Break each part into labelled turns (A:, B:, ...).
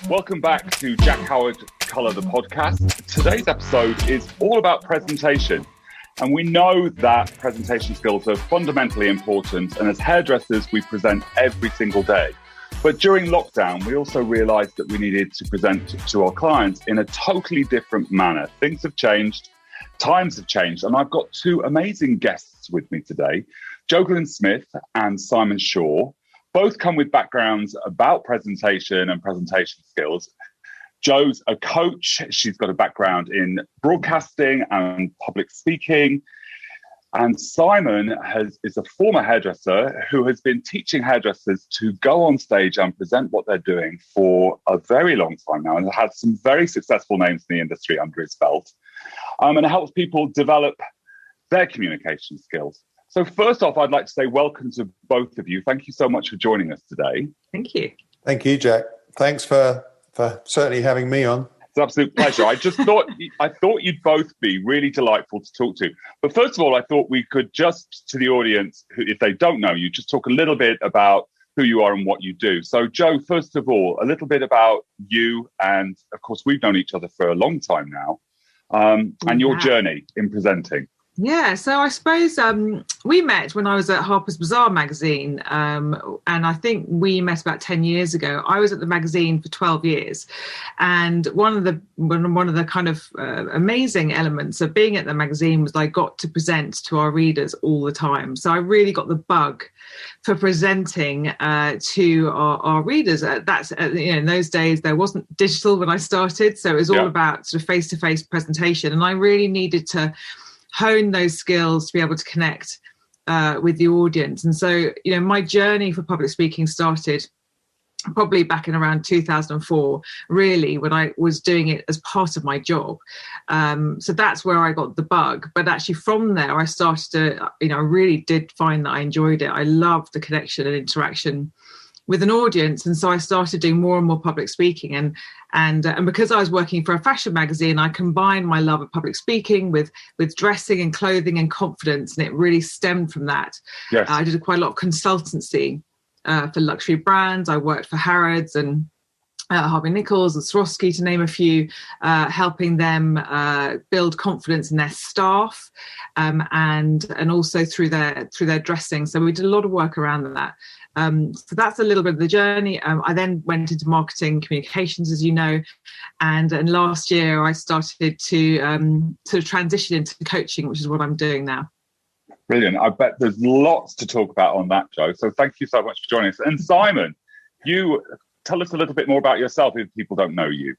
A: Welcome back to Jack Howard Color, the podcast. Today's episode is all about presentation. And we know that presentation skills are fundamentally important. And as hairdressers, we present every single day. But during lockdown, we also realized that we needed to present to our clients in a totally different manner. Things have changed, times have changed. And I've got two amazing guests with me today, Glynn-Smith and Simon Shaw. Both come with backgrounds about presentation and presentation skills. Jo's a coach. She's got a background in broadcasting and public speaking. And Simon is a former hairdresser who has been teaching hairdressers to go on stage and present what they're doing for a very long time now, and has some very successful names in the industry under his belt. And helps people develop their communication skills. So first off, I'd like to say welcome to both of you. Thank you so much for joining us today.
B: Thank you.
C: Thank you, Jack. Thanks for certainly having me on.
A: It's an absolute pleasure. I thought you'd both be really delightful to talk to. But first of all, I thought we could just, to the audience, who, if they don't know you, just talk a little bit about who you are and what you do. So Jo, first of all, a little bit about you. And of course, we've known each other for a long time now, and your journey in presenting.
B: Yeah, so I suppose we met when I was at Harper's Bazaar magazine, and I think we met about 10 years ago. I was at the magazine for 12 years, and one of the kind of amazing elements of being at the magazine was I got to present to our readers all the time. So I really got the bug for presenting to our readers. In those days there wasn't digital when I started, so it was all about sort of face-to-face presentation, and I really needed to hone those skills to be able to connect with the audience. And so, my journey for public speaking started probably back in around 2004, really, when I was doing it as part of my job. So that's where I got the bug. But actually from there, I started to, I really did find that I enjoyed it. I loved the connection and interaction with an audience. And so I started doing more and more public speaking. And because I was working for a fashion magazine, I combined my love of public speaking with dressing and clothing and confidence. And it really stemmed from that.
A: Yes.
B: I did quite a lot of consultancy for luxury brands. I worked for Harrods and Harvey Nichols and Swarovski, to name a few, helping them build confidence in their staff and also through their dressing. So we did a lot of work around that. So that's a little bit of the journey. I then went into marketing communications, as you know, and last year I started to sort of transition into coaching, which is what I'm doing now.
A: Brilliant. I bet there's lots to talk about on that, Jo. So thank you so much for joining us. And Simon, you tell us a little bit more about yourself if people don't know you.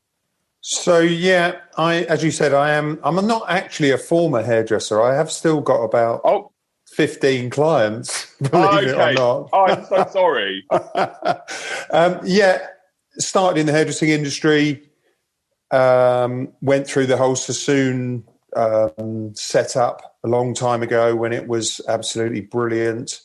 C: So yeah, as you said, I'm not actually a former hairdresser. I have still got about 15 clients, believe it or not.
A: Oh, I'm so sorry.
C: Started in the hairdressing industry, went through the whole Sassoon setup a long time ago when it was absolutely brilliant.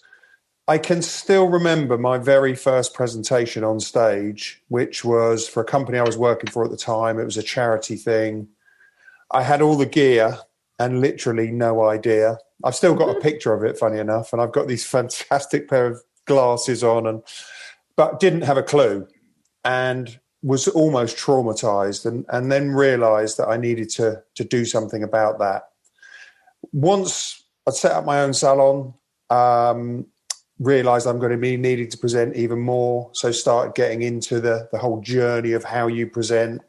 C: I can still remember my very first presentation on stage, which was for a company I was working for at the time. It was a charity thing. I had all the gear and literally no idea. I've still got a picture of it, funny enough, and I've got these fantastic pair of glasses on, but didn't have a clue and was almost traumatized and then realized that I needed to do something about that. Once I'd set up my own salon, realized I'm going to be needing to present even more, so started getting into the whole journey of how you present.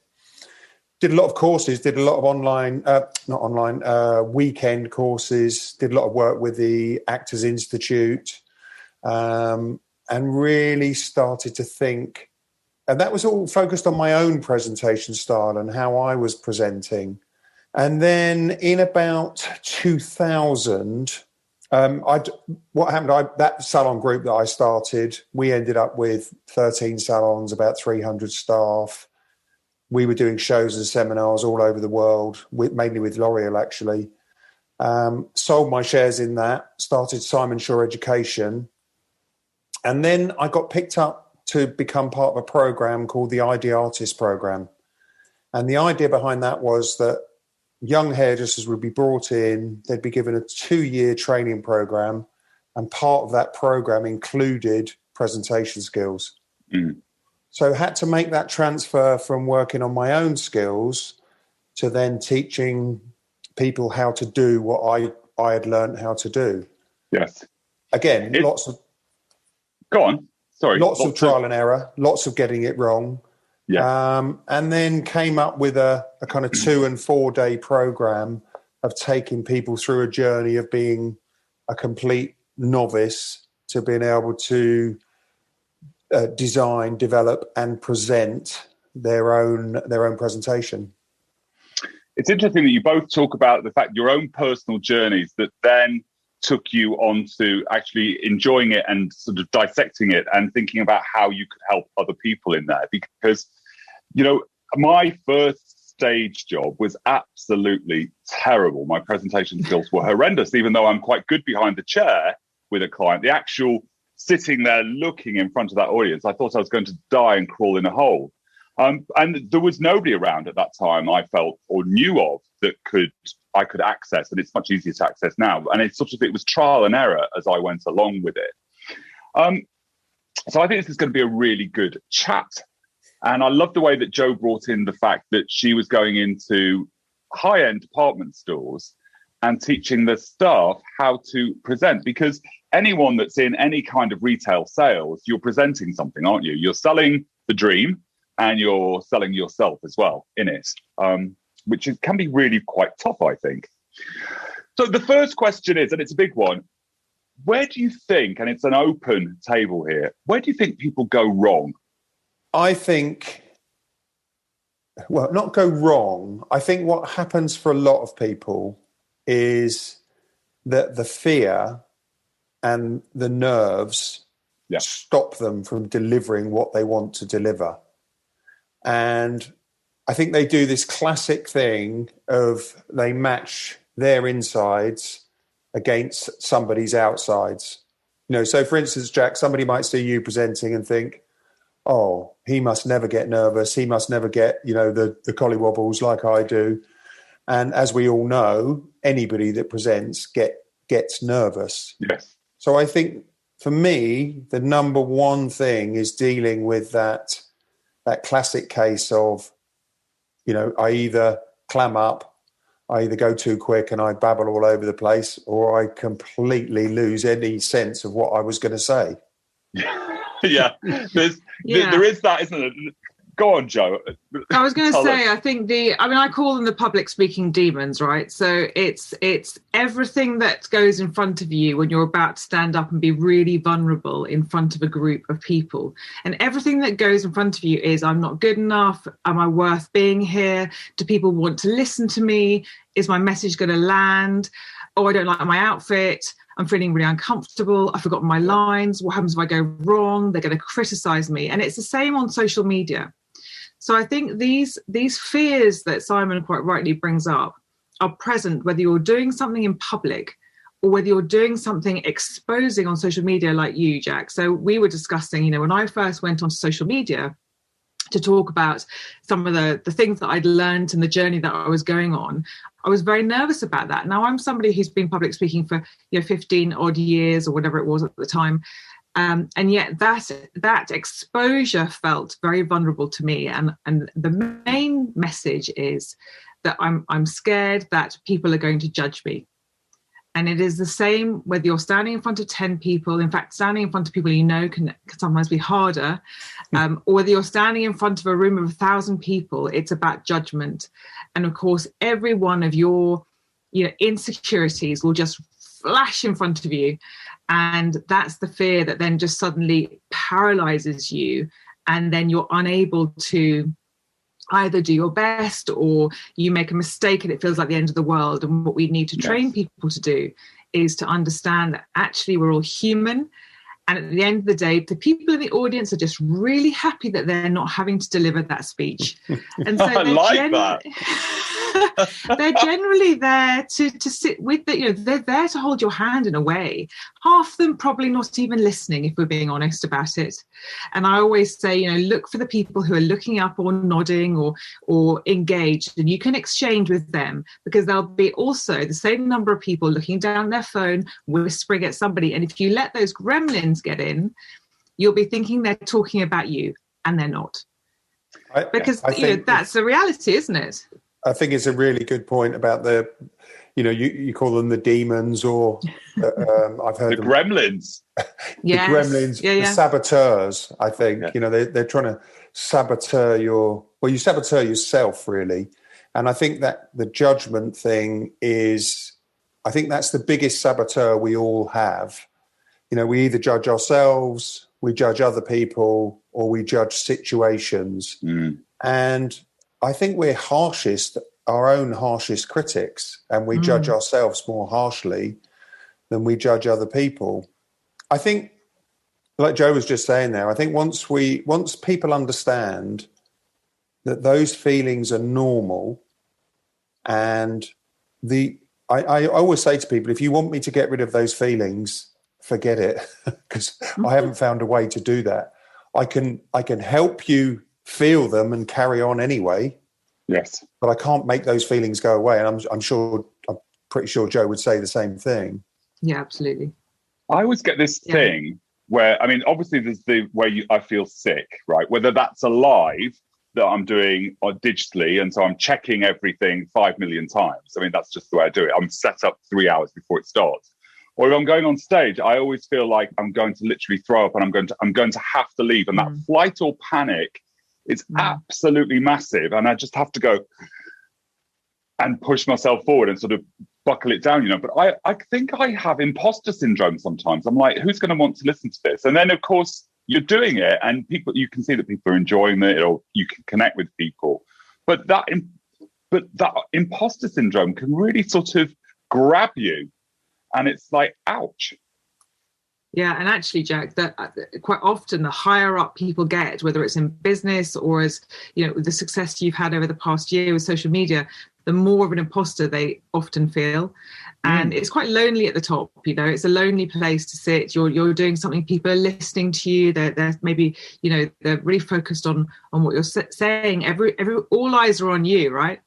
C: Did a lot of courses, did a lot of weekend courses, did a lot of work with the Actors Institute, and really started to think, and that was all focused on my own presentation style and how I was presenting. And then in about 2000, that salon group that I started, we ended up with 13 salons, about 300 staff. We were doing shows and seminars all over the world, mainly with L'Oreal, actually. Sold my shares in that, started Simon Shaw Education. And then I got picked up to become part of a program called the ID Artist Program. And the idea behind that was that young hairdressers would be brought in, they'd be given a 2-year training program, and part of that program included presentation skills. Mm. So had to make that transfer from working on my own skills to then teaching people how to do what I had learned how to do.
A: Yes.
C: Again, lots of...
A: Go on. Sorry.
C: Lots of trial and error, lots of getting it wrong.
A: Yeah.
C: And then came up with a kind of 2 and 4 day program of taking people through a journey of being a complete novice to being able to design, develop, and present their own presentation.
A: It's interesting that you both talk about the fact your own personal journeys that then took you on to actually enjoying it and sort of dissecting it and thinking about how you could help other people in there. Because, you know, my first stage job was absolutely terrible. My presentation skills were horrendous, even though I'm quite good behind the chair with a client. The actual sitting there looking in front of that audience, I thought I was going to die and crawl in a hole. And there was nobody around at that time I felt or knew of that I could access, and it's much easier to access now. And it was trial and error as I went along with it. So I think this is going to be a really good chat. And I love the way that Jo brought in the fact that she was going into high-end department stores and teaching the staff how to present, because anyone that's in any kind of retail sales, you're presenting something, aren't you? You're selling the dream and you're selling yourself as well in it, which can be really quite tough, I think. So the first question is, and it's a big one, where do you think, and it's an open table here, where do you think people go wrong?
C: I think, well, not go wrong. I think what happens for a lot of people is that the fear and the nerves stop them from delivering what they want to deliver. And I think they do this classic thing of they match their insides against somebody's outsides. You know, so for instance, Jack, somebody might see you presenting and think, oh, he must never get nervous. He must never get, you know, the collywobbles like I do. And as we all know, anybody that presents gets nervous.
A: Yes.
C: So I think for me, the number one thing is dealing with that classic case of, you know, I either clam up, I either go too quick and I babble all over the place, or I completely lose any sense of what I was going to say.
A: Yeah, there is that, isn't it? Go on, Jo.
B: I was going to say, I think I call them the public speaking demons, right? So it's everything that goes in front of you when you're about to stand up and be really vulnerable in front of a group of people. And everything that goes in front of you is, I'm not good enough. Am I worth being here? Do people want to listen to me? Is my message going to land? Oh, I don't like my outfit. I'm feeling really uncomfortable. I've forgotten my lines. What happens if I go wrong? They're going to criticize me. And it's the same on social media. So I think these fears that Simon quite rightly brings up are present, whether you're doing something in public or whether you're doing something exposing on social media like you, Jack. So we were discussing, you know, when I first went onto social media to talk about some of the things that I'd learned and the journey that I was going on, I was very nervous about that. Now, I'm somebody who's been public speaking for 15 odd years or whatever it was at the time. And yet that exposure felt very vulnerable to me. And the main message is that I'm scared that people are going to judge me. And it is the same whether you're standing in front of 10 people. In fact, standing in front of people you know can sometimes be harder. Or whether you're standing in front of a room of 1,000 people, it's about judgment. And of course, every one of your insecurities will just flash in front of you. And that's the fear that then just suddenly paralyzes you. And then you're unable to either do your best or you make a mistake and it feels like the end of the world. And what we need to train people to do is to understand that actually we're all human. And at the end of the day, the people in the audience are just really happy that they're not having to deliver that speech. And so
A: I like that.
B: They're generally there to sit with the, they're there to hold your hand in a way. Half them probably not even listening, if we're being honest about it. And I always say, look for the people who are looking up or nodding or engaged, and you can exchange with them, because there'll be also the same number of people looking down their phone, whispering at somebody. And if you let those gremlins get in, you'll be thinking they're talking about you. and they're not. Because
C: think
B: that's the reality, isn't it?
C: I think it's a really good point about you call them the demons, or I've heard
A: the gremlins.
C: The gremlins, the saboteurs. I think they're trying to saboteur you saboteur yourself, really. And I think that the judgment thing I think that's the biggest saboteur we all have. We either judge ourselves, we judge other people, or we judge situations. And I think we're our own harshest critics, and we judge ourselves more harshly than we judge other people. I think, like Joe was just saying there, I think once people understand that those feelings are normal, and I always say to people, if you want me to get rid of those feelings, forget it, because I haven't found a way to do that. I can help you feel them and carry on anyway.
A: Yes,
C: but I can't make those feelings go away. And I'm pretty sure Joe would say the same thing.
B: Yeah, absolutely.
A: I always get this thing where, obviously there's the way I feel sick, right? Whether that's a live that I'm doing digitally, and so I'm checking everything 5 million times. That's just the way I do it. I'm set up 3 hours before it starts. Or if I'm going on stage, I always feel like I'm going to literally throw up, and I'm going to have to leave. And that flight or panic is absolutely massive. And I just have to go and push myself forward and sort of buckle it down, But I think I have imposter syndrome sometimes. I'm like, who's going to want to listen to this? And then, of course, you're doing it, and you can see that people are enjoying it, or you can connect with people. But that imposter syndrome can really sort of grab you, and it's like, ouch.
B: Yeah, and actually, Jack, that quite often the higher up people get, whether it's in business or as with the success you've had over the past year with social media, the more of an imposter they often feel. And it's quite lonely at the top. It's a lonely place to sit. You're doing something, people are listening to you. They're maybe they're really focused on what you're saying. All eyes are on you, right?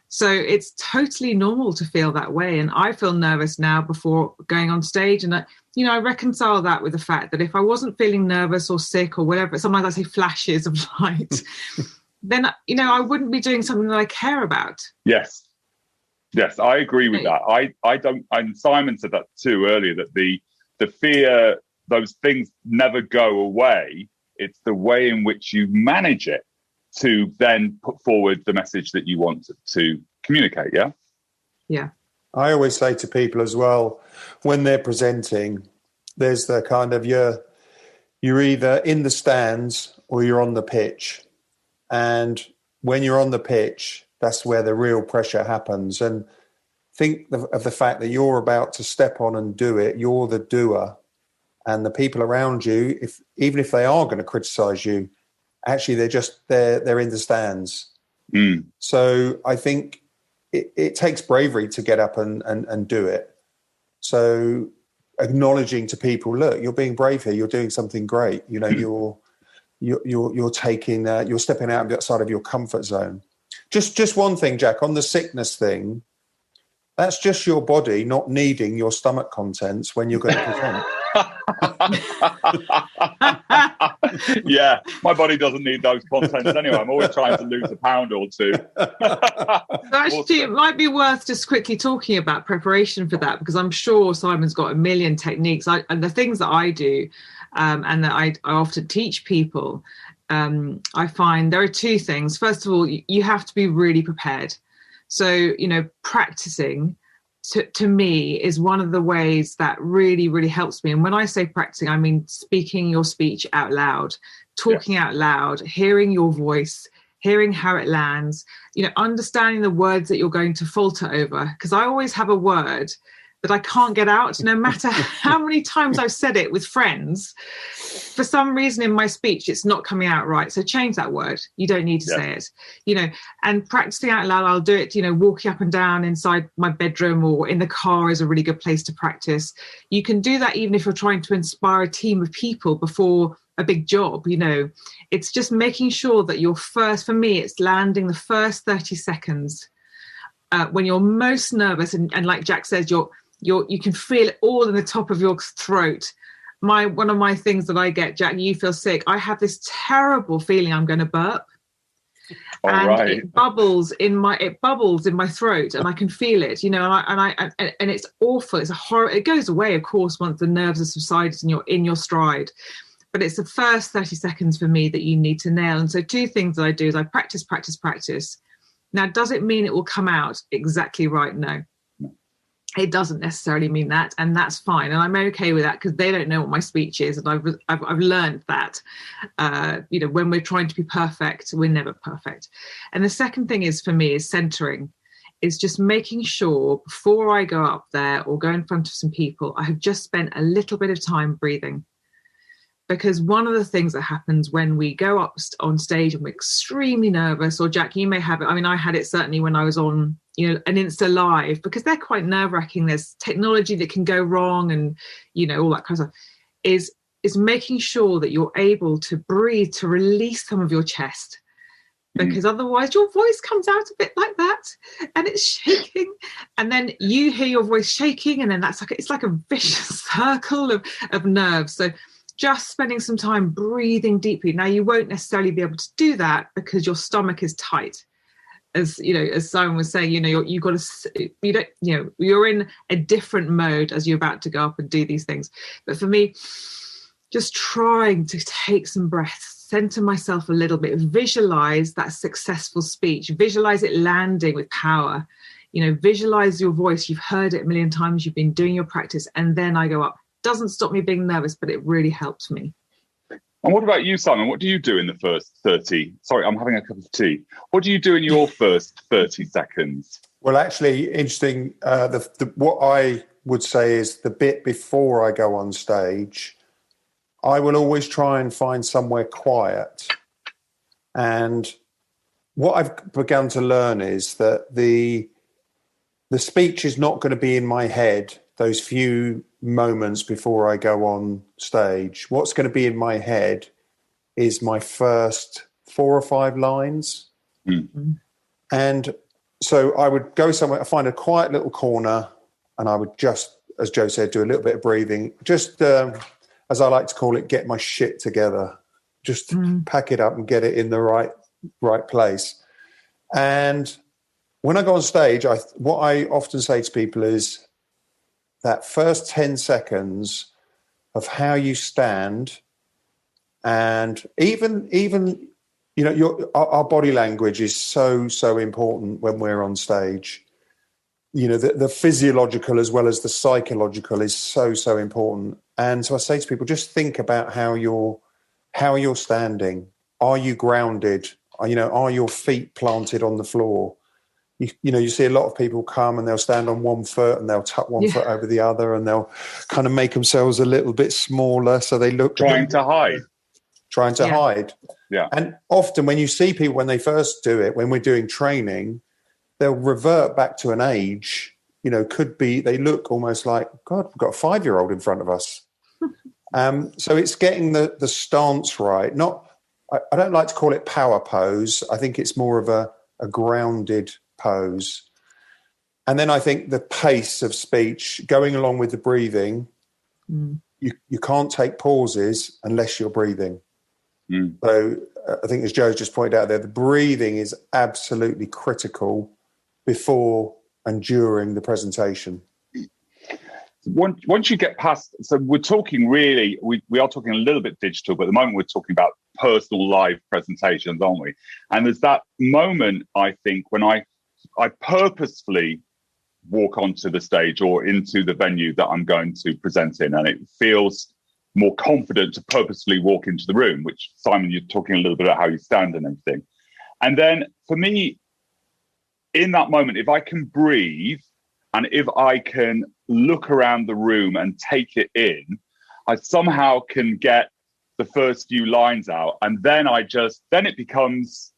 B: So it's totally normal to feel that way. And I feel nervous now before going on stage. And I reconcile that with the fact that if I wasn't feeling nervous or sick or whatever, sometimes I say flashes of light, then, I wouldn't be doing something that I care about. Yes, I agree with that. I don't, and Simon said that too earlier, that the fear, those things never go away. It's the way in which you manage it to then put forward the message that you want to communicate. Yeah.
C: I always say to people as well, when they're presenting, there's the kind of you're either in the stands or you're on the pitch. And when you're on the pitch, that's where the real pressure happens. And think of the fact that you're about to step on and do it. You're the doer. And the people around you, even if they are going to criticize you, actually they're in the stands. So I think it takes bravery to get up and do it. So acknowledging to people, look, you're being brave here. You're doing something great. You're taking, you're stepping outside of your comfort zone. Just one thing, Jack, on the sickness thing, that's just your body not needing your stomach contents when you're going to present.
A: Yeah, my body doesn't need those contents anyway. I'm always trying to lose a pound or two.
B: Actually, it might be worth just quickly talking about preparation for that, because I'm sure Simon's got a million techniques. And the things that I do and that I often teach people, I find there are two things. First of all, you have to be really prepared. So, practicing to me is one of the ways that really, really helps me. And when I say practicing, I mean speaking your speech out loud, talking out loud, hearing your voice, hearing how it lands, understanding the words that you're going to falter over. Because I always have a word that I can't get out, no matter how many times I've said it with friends. For some reason in my speech, it's not coming out right. So change that word. You don't need to say it, and practicing out loud. I'll do it, walking up and down inside my bedroom or in the car is a really good place to practice. You can do that even if you're trying to inspire a team of people before a big job. It's just making sure that for me, it's landing the first 30 seconds when you're most nervous. And like Jack says, you can feel it all in the top of your throat. one of my things that I get, Jack, you feel sick. I have this terrible feeling I'm going to burp. It bubbles in my throat, and I can feel it, and it's awful. It's a horror. It goes away, of course, once the nerves are subsided and you're in your stride. But it's the first 30 seconds for me that you need to nail. And so 2 things that I do is I practice. Now, does it mean it will come out exactly right? No. It doesn't necessarily mean that, and that's fine, and I'm okay with that because they don't know what my speech is, and I've learned that when we're trying to be perfect, we're never perfect. And the second thing is for me is centering, is just making sure before I go up there or go in front of some people, I have just spent a little bit of time breathing. Because one of the things that happens when we go up on stage and we're extremely nervous, or Jack, you may have it. I mean, I had it certainly when I was on, an Insta live, because they're quite nerve-wracking. There's technology that can go wrong and, all that kind of stuff, is making sure that you're able to breathe, to release some of your chest. Because otherwise your voice comes out a bit like that and it's shaking, and then you hear your voice shaking, and then it's like a vicious circle of nerves. So just spending some time breathing deeply. Now, you won't necessarily be able to do that because your stomach is tight. As Simon was saying, you're in a different mode as you're about to go up and do these things. But for me, just trying to take some breaths, center myself a little bit, visualize that successful speech, visualize it landing with power, visualize your voice. You've heard it a million times. You've been doing your practice, and then I go up. Doesn't stop me being nervous, but it really helps me.
A: And what about you, Simon? What do you do in the first 30? Sorry, I'm having a cup of tea. What do you do in your first 30 seconds?
C: Well, actually, interesting. What I would say is the bit before I go on stage, I will always try and find somewhere quiet. And what I've begun to learn is that the speech is not going to be in my head those few moments before I go on stage. What's going to be in my head is my first 4 or 5 lines. And so I would go somewhere, I find a quiet little corner, and I would just, as Joe said, do a little bit of breathing, just as I like to call it, get my shit together, just pack it up and get it in the right place. And when I go on stage, what I often say to people is, that first 10 seconds of how you stand, and even our body language is so important when we're on stage. The physiological as well as the psychological is so important. And so I say to people, just think about how you're standing. Are you grounded? Are your feet planted on the floor? You see a lot of people come and they'll stand on one foot and they'll tuck one foot over the other, and they'll kind of make themselves a little bit smaller so they look
A: trying to hide.
C: Yeah. And often when you see people when they first do it, when we're doing training, they'll revert back to an age. Could be they look almost like, God, we've got a 5-year-old in front of us. So it's getting the stance right. I don't like to call it power pose. I think it's more of a grounded pose. And then I think the pace of speech going along with the breathing, you can't take pauses unless you're breathing. So I think, as Joe just pointed out there, the breathing is absolutely critical before and during the presentation.
A: Once you get past, so we're talking really, we are talking a little bit digital, but at the moment we're talking about personal live presentations, aren't we? And there's that moment, I think, when I purposefully walk onto the stage or into the venue that I'm going to present in, and it feels more confident to purposefully walk into the room, which, Simon, you're talking a little bit about how you stand and everything. And then for me, in that moment, if I can breathe and if I can look around the room and take it in, I somehow can get the first few lines out, and then it becomes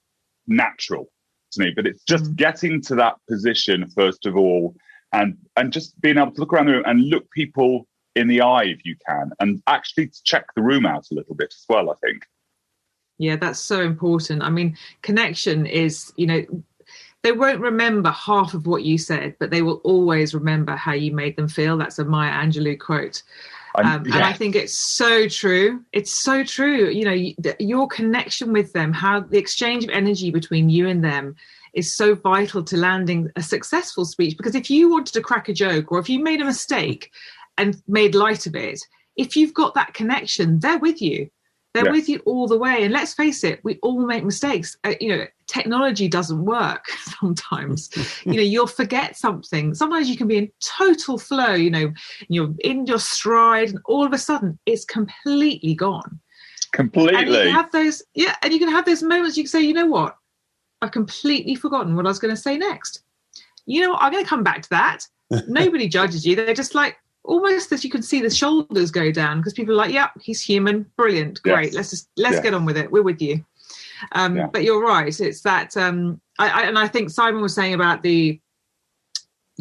A: natural to me. But it's just getting to that position first of all, and just being able to look around the room and look people in the eye if you can, and actually check the room out a little bit as well, I think.
B: Yeah, that's so important. I mean, connection is, they won't remember half of what you said, but they will always remember how you made them feel. That's a Maya Angelou quote. And I think it's so true. It's so true. You know, your connection with them, how the exchange of energy between you and them is so vital to landing a successful speech. Because if you wanted to crack a joke, or if you made a mistake and made light of it, if you've got that connection, they're with you. They're with you all the way. And let's face it, we all make mistakes. You know, technology doesn't work sometimes. You know, you'll forget something. Sometimes you can be in total flow, you know, you're in your stride, and all of a sudden it's completely gone.
A: Completely.
B: And you can have those, and you can have those moments you can say, you know what? I've completely forgotten what I was going to say next. You know what? I'm going to come back to that. Nobody judges you. They're just like, almost as you can see the shoulders go down, because people are like, yeah, he's human, brilliant, great. Let's get on with it. We're with you. But you're right. It's that, I think Simon was saying about the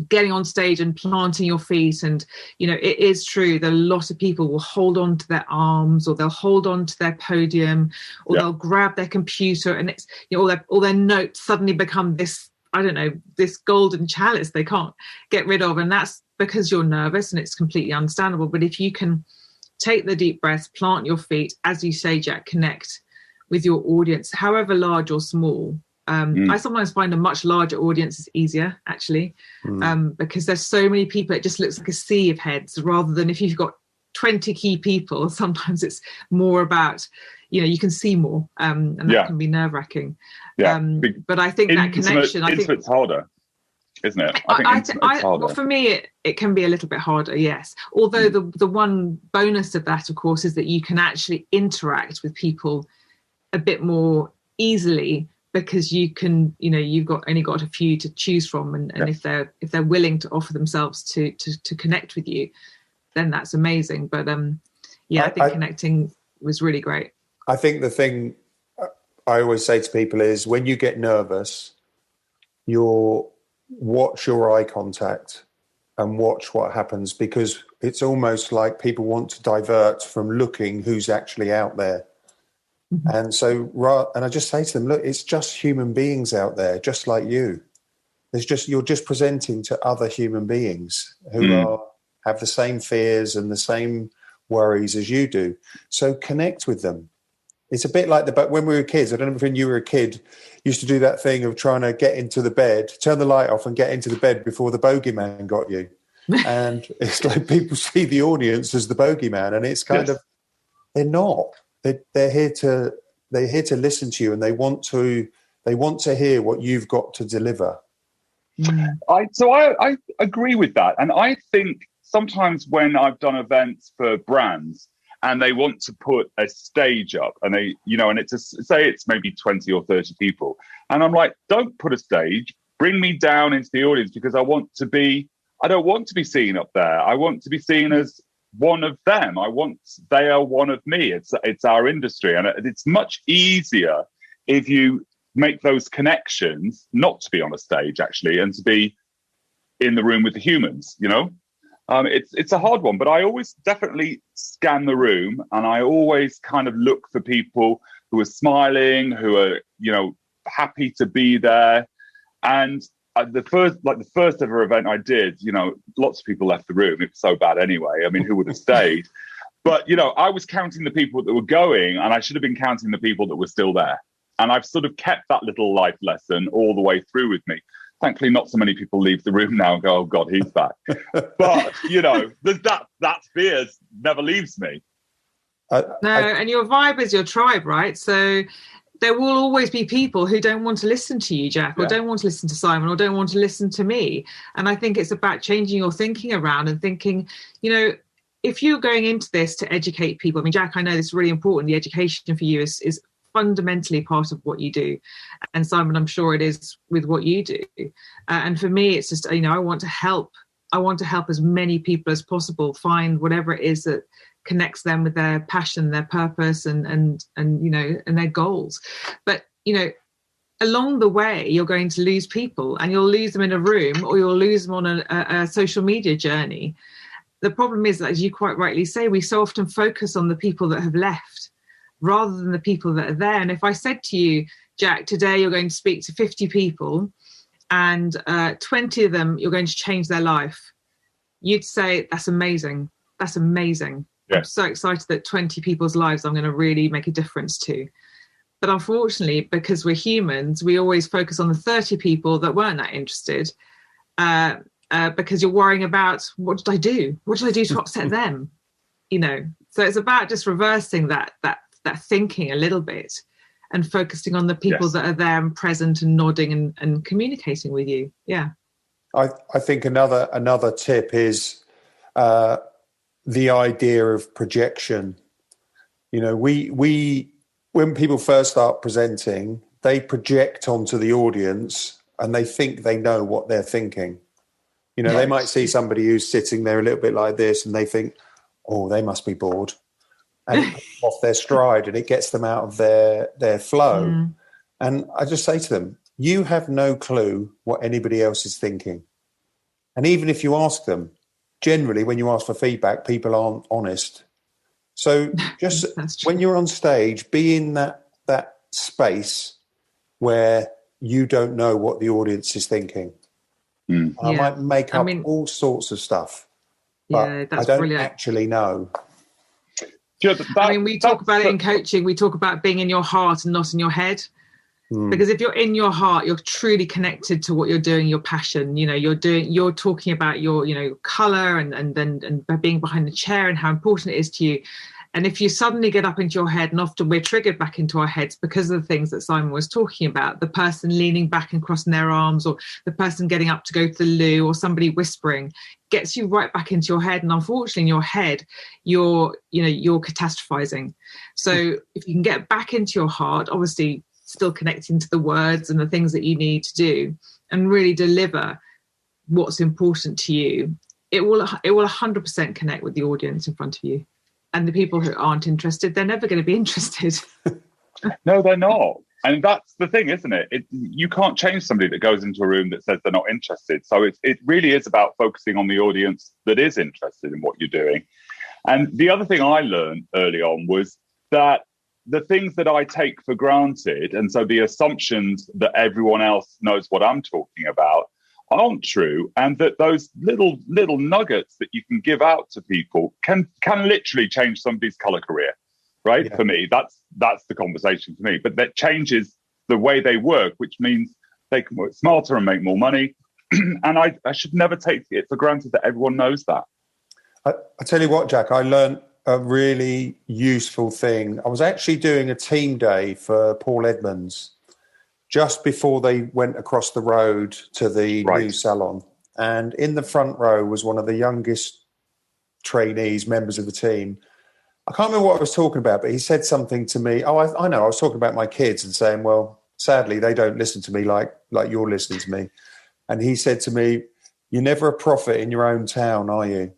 B: getting on stage and planting your feet, and you know, it is true that a lot of people will hold on to their arms, or they'll hold on to their podium, or they'll grab their computer, and it's, you know, all their notes suddenly become this, I don't know, this golden chalice they can't get rid of. And that's because you're nervous, and it's completely understandable. But if you can take the deep breaths, plant your feet, as you say, Jack, connect with your audience, however large or small. I sometimes find a much larger audience is easier, actually, because there's so many people, it just looks like a sea of heads, rather than if you've got 20 key people, sometimes it's more about, you know, you can see more, and that can be nerve-wracking. But I think that connection, I think
A: it's harder, isn't it? I think it's harder.
B: Well, for me, it can be a little bit harder, yes. Although the one bonus of that, of course, is that you can actually interact with people a bit more easily, because you can, you know, you've only got a few to choose from, and if they're willing to offer themselves to connect with you, then that's amazing. But I think connecting was really great.
C: I think the thing I always say to people is, when you get nervous, watch your eye contact and watch what happens, because it's almost like people want to divert from looking who's actually out there. And so, and I just say to them, look, it's just human beings out there, just like you. You're just presenting to other human beings who have the same fears and the same worries as you do. So connect with them. It's a bit like when we were kids. I don't know if when you were a kid, used to do that thing of trying to get into the bed, turn the light off and get into the bed before the bogeyman got you. And it's like people see the audience as the bogeyman, and it's kind of, they're not. They're here to listen to you, and they want to hear what you've got to deliver.
A: I agree with that, and I think sometimes when I've done events for brands and they want to put a stage up, and they, you know, and say it's maybe 20 or 30 people, and I'm like, don't put a stage, bring me down into the audience, because I don't want to be seen up there. I want to be seen as one of them. They are one of me. It's our industry, and it's much easier if you make those connections not to be on a stage, actually, and to be in the room with the humans. You know, it's a hard one, but I always definitely scan the room, and I always kind of look for people who are smiling, who are, you know, happy to be there. And the first ever event I did, you know, lots of people left the room. It was so bad anyway. I mean, who would have stayed? But, you know, I was counting the people that were going, and I should have been counting the people that were still there. And I've sort of kept that little life lesson all the way through with me. Thankfully, not so many people leave the room now and go, oh, God, he's back. But, you know, that fear never leaves me.
B: And your vibe is your tribe, right? So there will always be people who don't want to listen to you, Jack, or don't want to listen to Simon, or don't want to listen to me. And I think it's about changing your thinking around and thinking, you know, if you're going into this to educate people, I mean, Jack, I know this is really important. The education for you is fundamentally part of what you do. And Simon, I'm sure it is with what you do. And for me, it's just, you know, I want to help as many people as possible find whatever it is that connects them with their passion, their purpose, and you know, and their goals. But, you know, along the way, you're going to lose people, and you'll lose them in a room, or you'll lose them on a social media journey. The problem is that, as you quite rightly say, we so often focus on the people that have left rather than the people that are there. And if I said to you, Jack, today you're going to speak to 50 people, and 20 of them, you're going to change their life, you'd say, that's amazing. That's amazing. Yeah. I'm so excited that 20 people's lives I'm going to really make a difference to. But unfortunately, because we're humans, we always focus on the 30 people that weren't that interested, because you're worrying about, what did I do? What did I do to upset them? You know, so it's about just reversing that thinking a little bit and focusing on the people that are there and present and nodding and communicating with you. Yeah.
C: I think another tip is the idea of projection. You know, we when people first start presenting, they project onto the audience and they think they know what they're thinking. You know, they might see somebody who's sitting there a little bit like this and they think, oh, they must be bored. And it gets off their stride and it gets them out of their flow. Mm. And I just say to them, you have no clue what anybody else is thinking. And even if you ask them, generally when you ask for feedback, people aren't honest. So just when you're on stage, be in that space where you don't know what the audience is thinking. Mm. I might make up all sorts of stuff, but I don't actually know.
B: We talk about it in coaching. We talk about being in your heart and not in your head. Mm. Because if you're in your heart, you're truly connected to what you're doing, your passion. You know, you're talking about your, you know, color and being behind the chair and how important it is to you. And if you suddenly get up into your head, and often we're triggered back into our heads because of the things that Simon was talking about, the person leaning back and crossing their arms, or the person getting up to go to the loo, or somebody whispering, gets you right back into your head. And unfortunately, in your head, you're catastrophizing. So if you can get back into your heart, obviously still connecting to the words and the things that you need to do, and really deliver what's important to you, it will 100% connect with the audience in front of you. And the people who aren't interested, they're never going to be interested.
A: No, they're not. And that's the thing, isn't it? You can't change somebody that goes into a room that says they're not interested. So it really is about focusing on the audience that is interested in what you're doing. And the other thing I learned early on was that the things that I take for granted, and so the assumptions that everyone else knows what I'm talking about, aren't true, and that those little nuggets that you can give out to people can literally change somebody's color career, right? Yeah. For me, that's the conversation for me. But that changes the way they work, which means they can work smarter and make more money. And I should never take it for granted that everyone knows that.
C: I tell you what, Jack, I learned a really useful thing. I was actually doing a team day for Paul Edmonds just before they went across the road to the new salon. And in the front row was one of the youngest trainees, members of the team. I can't remember what I was talking about, but he said something to me. Oh, I know. I was talking about my kids and saying, well, sadly, they don't listen to me like you're listening to me. And he said to me, you're never a prophet in your own town, are you?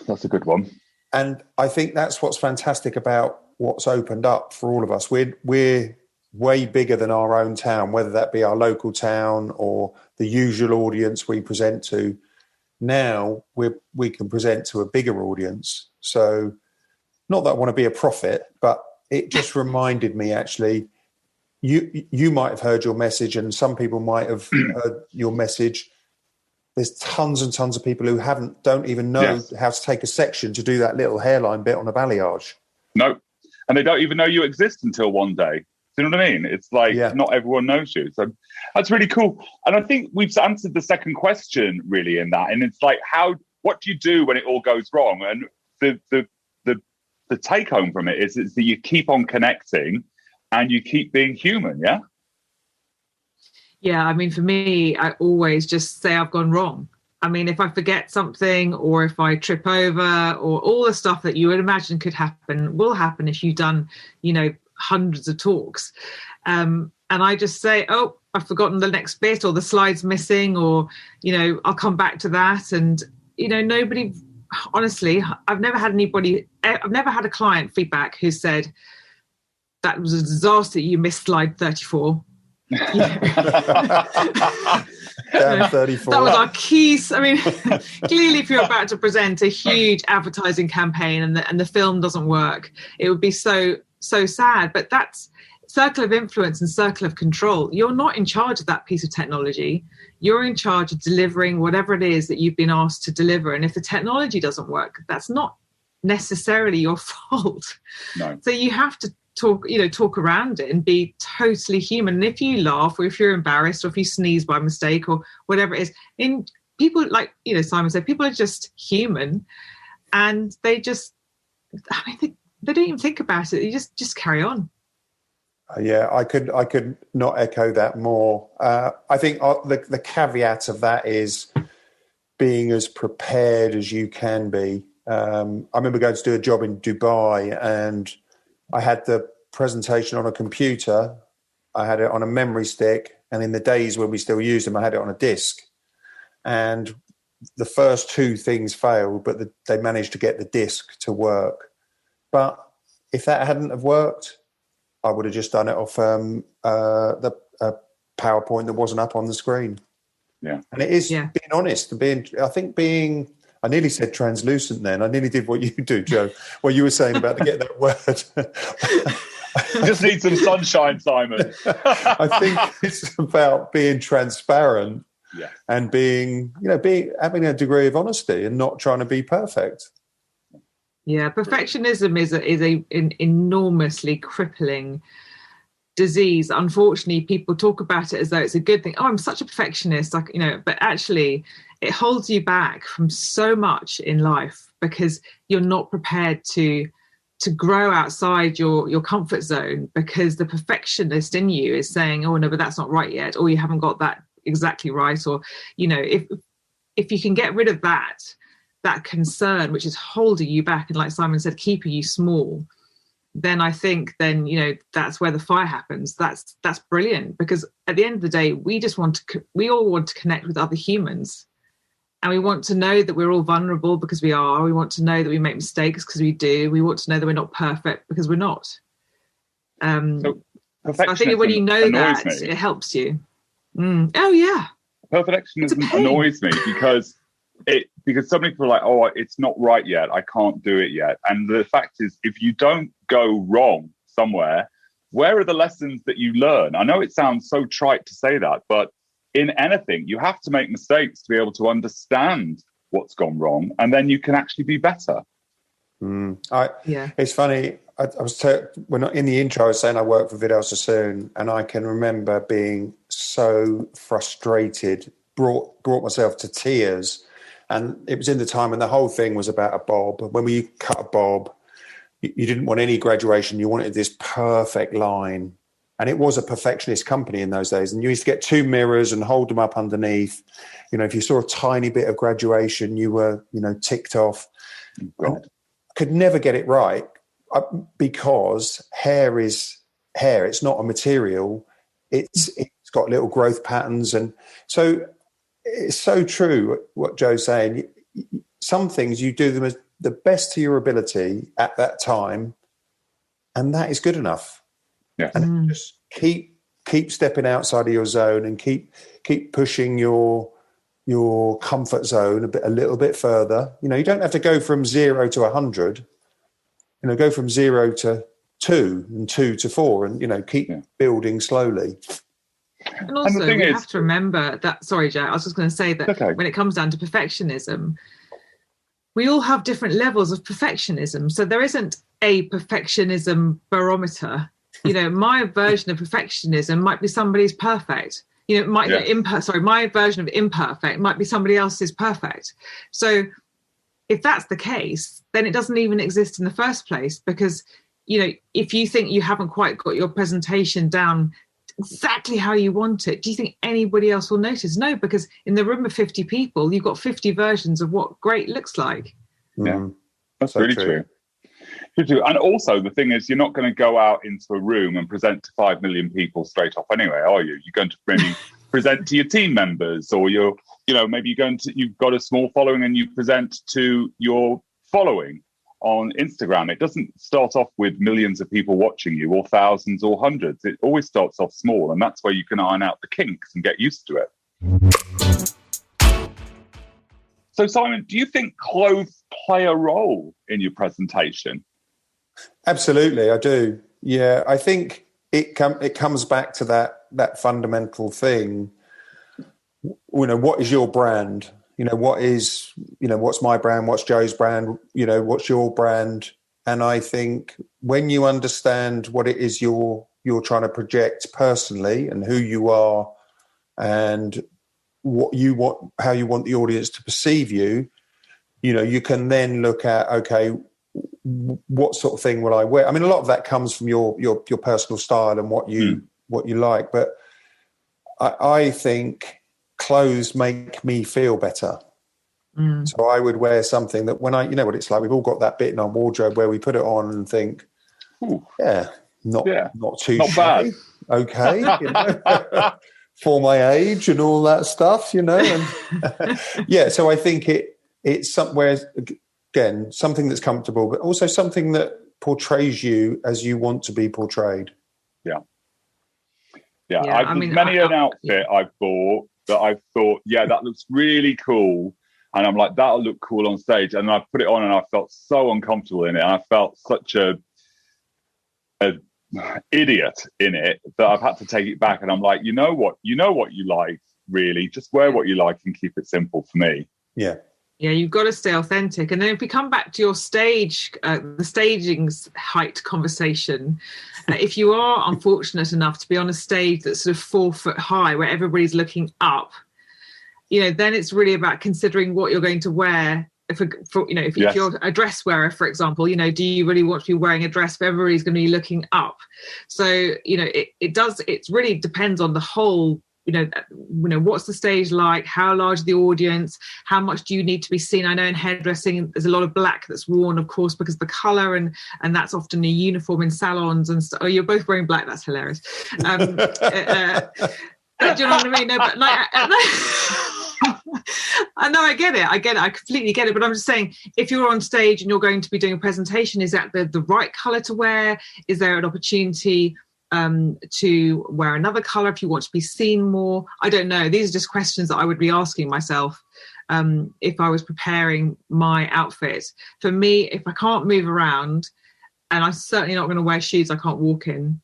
A: That's a good one.
C: And I think that's what's fantastic about what's opened up for all of us. We're way bigger than our own town, whether that be our local town or the usual audience we present to. Now we can present to a bigger audience. So not that I want to be a prophet, but it just reminded me, actually, you might have heard your message and some people might have heard your message. There's tons and tons of people who don't even know how to take a section to do that little hairline bit on a balayage.
A: No, and they don't even know you exist until one day. Do you know what I mean? It's like not everyone knows you. So that's really cool. And I think we've answered the second question really in that. And it's like, what do you do when it all goes wrong? And the take home from it is that you keep on connecting and you keep being human, yeah?
B: Yeah, I mean, for me, I always just say I've gone wrong. I mean, if I forget something or if I trip over, or all the stuff that you would imagine could happen will happen if you've done, hundreds of talks. And I just say, oh, I've forgotten the next bit, or the slide's missing, or, I'll come back to that. And, nobody, honestly, I've never had a client feedback who said, that was a disaster, you missed slide 34.
C: Damn 34.
B: That was our keys. I mean, clearly, if you're about to present a huge advertising campaign and the film doesn't work, it would be so sad. But circle of influence and circle of control. You're not in charge of that piece of technology. You're in charge of delivering whatever it is that you've been asked to deliver. And if the technology doesn't work, that's not necessarily your fault.
A: No.
B: So you have to talk around it and be totally human. And if you laugh, or if you're embarrassed, or if you sneeze by mistake, or whatever it is, in people, like, Simon said, people are just human, and they just, they don't even think about it. You just carry on.
C: Yeah, I could not echo that more. I think the caveat of that is being as prepared as you can be. I remember going to do a job in Dubai, and I had the presentation on a computer. I had it on a memory stick, and in the days when we still used them, I had it on a disc. And the first two things failed, but they managed to get the disc to work. But if that hadn't have worked, I would have just done it off the PowerPoint that wasn't up on the screen.
A: Yeah.
C: And it is being honest, I nearly said translucent then. I nearly did what you do, Joe, what you were saying about to get that word.
A: Just need some sunshine, Simon.
C: I think it's about being transparent and having a degree of honesty and not trying to be perfect.
B: Yeah, perfectionism is an enormously crippling disease. Unfortunately, people talk about it as though it's a good thing. Oh, I'm such a perfectionist, but actually it holds you back from so much in life because you're not prepared to grow outside your comfort zone, because the perfectionist in you is saying, oh no, but that's not right yet, or you haven't got that exactly right, or if you can get rid of that concern which is holding you back and, like Simon said, keeping you small, then I think that's where the fire happens. That's brilliant, because at the end of the day, we all want to connect with other humans, and we want to know that we're all vulnerable because we are. We want to know that we make mistakes because we do. We want to know that we're not perfect because we're not. So I think when you know that, it helps you. Oh yeah,
A: perfectionism annoys me because so many people are like, oh, it's not right yet, I can't do it yet. And the fact is, if you don't go wrong somewhere, where are the lessons that you learn? I know it sounds so trite to say that, but in anything, you have to make mistakes to be able to understand what's gone wrong, and then you can actually be better.
C: It's funny. When in the intro, I was saying I work for Vidal Sassoon, and I can remember being so frustrated, brought myself to tears. And it was in the time when the whole thing was about a bob. When we cut a bob, you didn't want any graduation. You wanted this perfect line. And it was a perfectionist company in those days. And you used to get two mirrors and hold them up underneath. If you saw a tiny bit of graduation, you were, ticked off. Could never get it right because hair is hair. It's not a material. It's got little growth patterns. And so it's so true what Joe's saying. Some things you do them as the best to your ability at that time, and that is good enough.
A: Yeah.
C: And just keep stepping outside of your zone and keep pushing your comfort zone a little bit further. You don't have to go from 0 to 100. Go from 0 to 2 and 2 to 4, and keep building slowly.
B: And also, we have to remember that. Sorry, Jack. I was just going to say that when it comes down to perfectionism, we all have different levels of perfectionism. So there isn't a perfectionism barometer. My version of perfectionism might be somebody's perfect. My version of imperfect might be somebody else's perfect. So if that's the case, then it doesn't even exist in the first place, because, if you think you haven't quite got your presentation down exactly how you want it, do you think anybody else will notice? No, because in the room of 50 people, you've got 50 versions of what great looks like.
A: Yeah, that's so really true. And also, the thing is, you're not going to go out into a room and present to 5 million people straight off anyway, are you? You're going to maybe present to your team members, or maybe you've got a small following and you present to your following on Instagram. It doesn't start off with millions of people watching you, or thousands or hundreds. It always starts off small, and that's where you can iron out the kinks and get used to it. So, Simon, do you think clothes play a role in your presentation?
C: Absolutely, I do. Yeah, I think it comes back to that fundamental thing. What is your brand? What's my brand? What's Joe's brand? What's your brand? And I think when you understand what it is you're trying to project personally and who you are and what you want, how you want the audience to perceive you, you can then look at, okay, what sort of thing will I wear? I mean, a lot of that comes from your personal style and what you like. But I think clothes make me feel better. So I would wear something that when what it's like, we've all got that bit in our wardrobe where we put it on and think, not too
A: bad.
C: Okay. For my age and all that stuff, and so I think it's somewhere, again, something that's comfortable, but also something that portrays you as you want to be portrayed.
A: I've many an outfit I've bought that I've thought, that looks really cool, and I'm like, that'll look cool on stage, and I put it on and I felt so uncomfortable in it, and I felt such a idiot in it that I've had to take it back, and I'm like, you know what you like, really, just wear what you like and keep it simple for me.
B: You've got to stay authentic. And then if we come back to your stage, the staging's height conversation, if you are unfortunate enough to be on a stage that's sort of 4 foot high where everybody's looking up, then it's really about considering what you're going to wear. If you're a dress wearer, for example, do you really want to be wearing a dress where everybody's going to be looking up? So, it really depends on the whole, what's the stage like? How large is the audience? How much do you need to be seen? I know in hairdressing, there's a lot of black that's worn, of course, because of the colour, and that's often a uniform in salons and stuff. Oh, you're both wearing black. That's hilarious. Do you know what I mean? No, but like, I know, I get it. I completely get it. But I'm just saying, if you're on stage and you're going to be doing a presentation, is that the right colour to wear? Is there an opportunity to wear another colour if you want to be seen more? I don't know. These are just questions that I would be asking myself if I was preparing my outfit. For me, if I can't move around, and I'm certainly not going to wear shoes I can't walk in.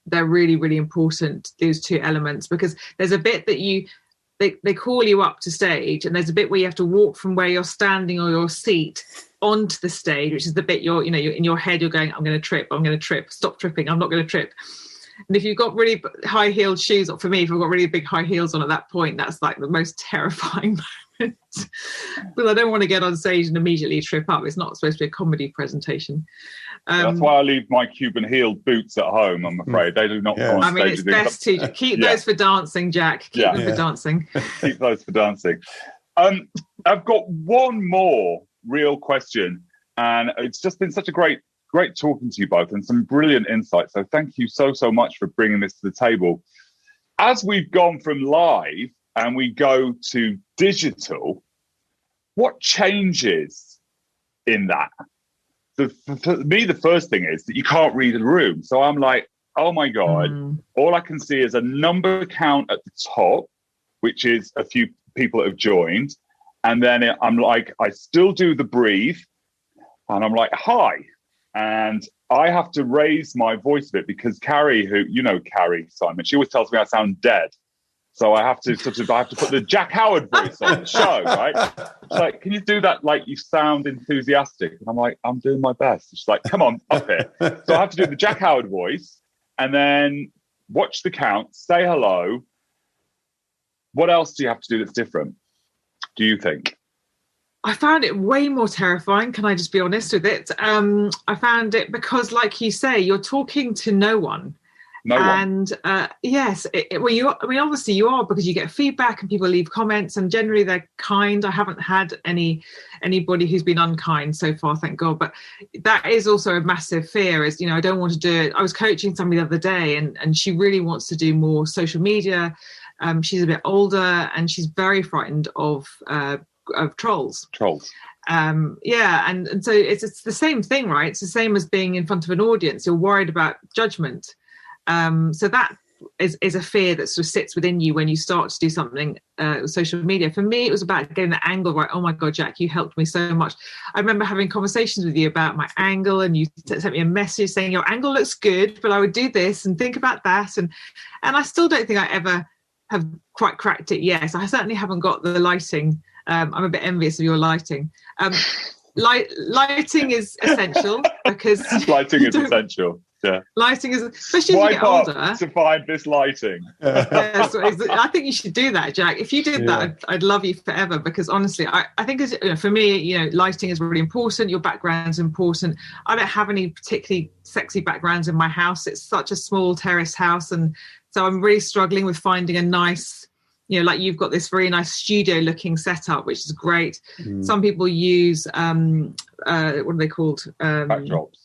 B: They're really, really important, those two elements, because there's a bit that they call you up to stage, and there's a bit where you have to walk from where you're standing or your seat onto the stage, which is the bit you're in your head, you're going, I'm going to trip, stop tripping, I'm not going to trip. And if you've got really high heeled shoes, or for me, if I've got really big high heels on at that point, that's like the most terrifying moment. Because I don't want to get on stage and immediately trip up. It's not supposed to be a comedy presentation.
A: That's why I leave my Cuban heeled boots at home, I'm afraid. They do not come on stage.
B: It's best to keep those for dancing, Jack. Keep them for dancing.
A: Keep those for dancing. I've got one more real question, and it's just been such a great talking to you both, and some brilliant insights. So thank you so much for bringing this to the table. As we've gone from live and we go to digital, what changes in that? For me, the first thing is that you can't read a room. So I'm like, oh my God, all I can see is a number count at the top, which is a few people that have joined. And then I'm like, I still do the breathe. And I'm like, hi. And I have to raise my voice a bit because Carrie, Carrie Simon, she always tells me I sound dead. So I have to put the Jack Howard voice on the show, right? She's like, can you do that like you sound enthusiastic? And I'm like, I'm doing my best. She's like, come on, up here. So I have to do the Jack Howard voice and then watch the count, say hello. What else do you have to do that's different, do you think?
B: I found it way more terrifying. Can I just be honest with it? I found it because, like you say, you're talking to no one. Yes, obviously you are, because you get feedback and people leave comments, and generally they're kind. I haven't had anybody who's been unkind so far, thank God. But that is also a massive fear, is, I don't want to do it. I was coaching somebody the other day, and she really wants to do more social media. She's a bit older, and she's very frightened of trolls. And so it's the same thing, right? It's the same as being in front of an audience. You're worried about judgment. So that is a fear that sort of sits within you when you start to do something with social media. For me, it was about getting the angle right. Oh my God, Jack, you helped me so much. I remember having conversations with you about my angle, and you sent me a message saying your angle looks good, but I would do this and think about that. And I still don't think I ever have quite cracked it yet. I certainly haven't got the lighting. I'm a bit envious of your lighting. Lighting is essential because
A: lighting is essential. Yeah,
B: lighting is, especially as you get older.
A: To find this lighting.
B: Yeah, so I think you should do that, Jack. If you did that, I'd love you forever, because honestly, I think for me, lighting is really important. Your background's important. I don't have any particularly sexy backgrounds in my house. It's such a small terrace house, and so I'm really struggling with finding a nice, like you've got this very nice studio looking setup, which is great. Some people use what are they called?
A: Backdrops.